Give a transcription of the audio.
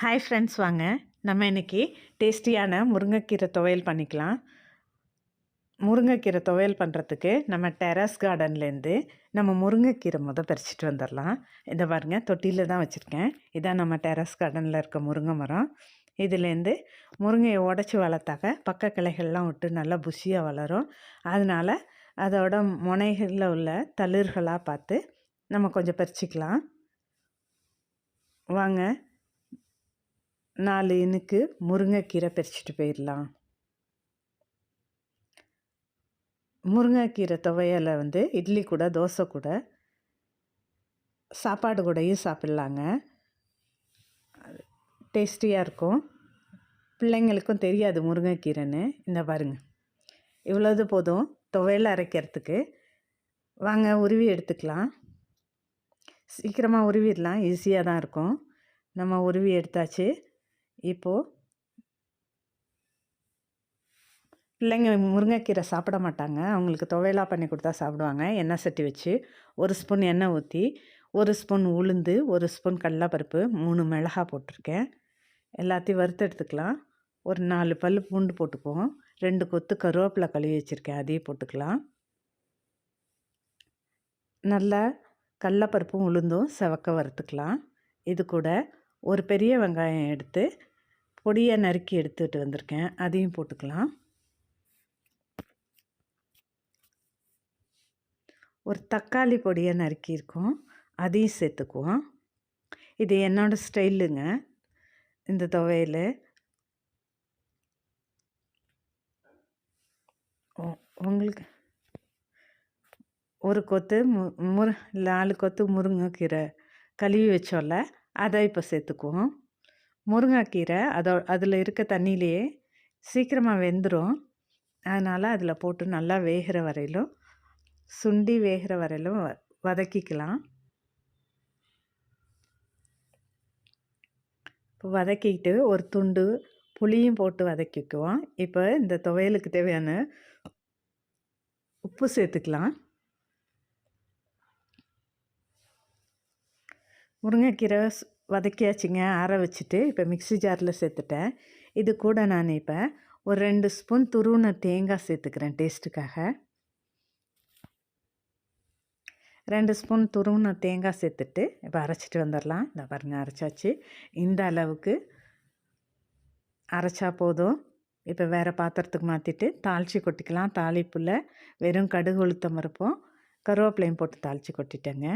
Hi friends, வாங்க நம்ம இன்றைக்கி டேஸ்டியான முருங்கைக்கீரை துவையல் பண்ணிக்கலாம். முருங்கைக்கீரை துவையல் பண்ணுறதுக்கு நம்ம டெரஸ் கார்டன்லேருந்து நம்ம முருங்கைக்கீரை பறிச்சிட்டு வந்துடலாம். இதை பாருங்கள், தொட்டியில் தான் வச்சுருக்கேன். இதான் நம்ம டெரஸ் கார்டனில் இருக்க முருங்கை மரம். இதுலேருந்து முருங்கையை உடச்சி வளர்த்தாக்க பக்க கிளைகள்லாம் விட்டு நல்லா புஷியாக வளரும். அதனால் அதோட முனைகளில் உள்ள தளிர்களாக பார்த்து நம்ம கொஞ்சம் பறிச்சிக்கலாம். வாங்க 4 இனுக்கு முருங்கைக்கீரை பறிச்சிட்டு போயிடலாம். முருங்கைக்கீரை துவையலை இட்லி கூட, தோசை கூட, சாப்பாடு கூடயும் சாப்பிட்லாங்க. டேஸ்டியாக இருக்கும். பிள்ளைங்களுக்கும் தெரியாது முருங்கைக்கீரைன்னு. இந்த பாருங்கள், இவ்வளோது போதும் துவையல் அரைக்கிறதுக்கு. வாங்க உருவி எடுத்துக்கலாம். சீக்கிரமாக உருவிடலாம், ஈஸியாக தான் இருக்கும். நம்ம உருவி எடுத்தாச்சு. இப்போது பிள்ளைங்க முருங்கைக்கீரை சாப்பிட மாட்டாங்க, அவங்களுக்கு துவையலாக பண்ணி கொடுத்தா சாப்பிடுவாங்க. எண்ணெய் சட்டி வச்சு 1 ஸ்பூன் எண்ணெய் ஊற்றி 1 ஸ்பூன் உளுந்து, 1 ஸ்பூன் கடலைப்பருப்பு, 3 மிளகாய் போட்டிருக்கேன். எல்லாத்தையும் வறுத்து எடுத்துக்கலாம். ஒரு 4 பல் பூண்டு போட்டுக்குவோம். 2 கொத்து கருவேப்பிலை கழுவி வச்சுருக்கேன், அதையும் போட்டுக்கலாம். நல்லா கடலைப்பருப்பும் உளுந்தும் செவக்க வறுத்துக்கலாம். இது கூட ஒரு பெரிய வெங்காயம் எடுத்து பொடியாக நறுக்கி எடுத்துகிட்டு வந்திருக்கேன், அதையும் போட்டுக்கலாம். ஒரு தக்காளி பொடியை நறுக்கியிருக்கோம், அதையும் சேர்த்துக்குவோம். இது என்னோடய ஸ்டைலுங்க இந்த துவையல். உங்களுக்கு ஒரு கொத்து 4 கொத்து முருங்கைக்கீரை கழுவி வச்சோம்ல, அதை இப்போ சேர்த்துக்குவோம். முருங்கைக்கீரை அதில் இருக்க தண்ணியிலையே சீக்கிரமாக வெந்துடும். அதனால் அதில் போட்டு நல்லா வேகிற வரையிலும், சுண்டி வேகிற வரையிலும் வதக்கிக்கலாம். இப்போ வதக்கிக்கிட்டு ஒரு துண்டு புளியும் போட்டு வதக்கிக்குவோம். இப்போ இந்த துவையலுக்கு தேவையான உப்பு சேர்த்துக்கலாம். முருங்கைக்கீரை வதக்கியாச்சுங்க, ஆற வச்சுட்டு இப்போ மிக்ஸி ஜாரில் சேர்த்துட்டேன். இது கூட நான் இப்போ ஒரு 2 ஸ்பூன் துருவின தேங்காய் சேர்த்துக்கிறேன் டேஸ்ட்டுக்காக. 2 ஸ்பூன் துருவின தேங்காய் சேர்த்துட்டு இப்போ அரைச்சிட்டு வந்துடலாம். இந்த பாருங்கள், அரைச்சாச்சு. இந்த அளவுக்கு அரைச்சா போதும். இப்போ வேறு பாத்திரத்துக்கு மாற்றிட்டு தாளித்து கொட்டிக்கலாம். தாளிப்பில் வெறும் கடுகு, உளுத்தம் பருப்பும் கருவேப்பிலையும் போட்டு தாளித்து கொட்டிட்டேங்க.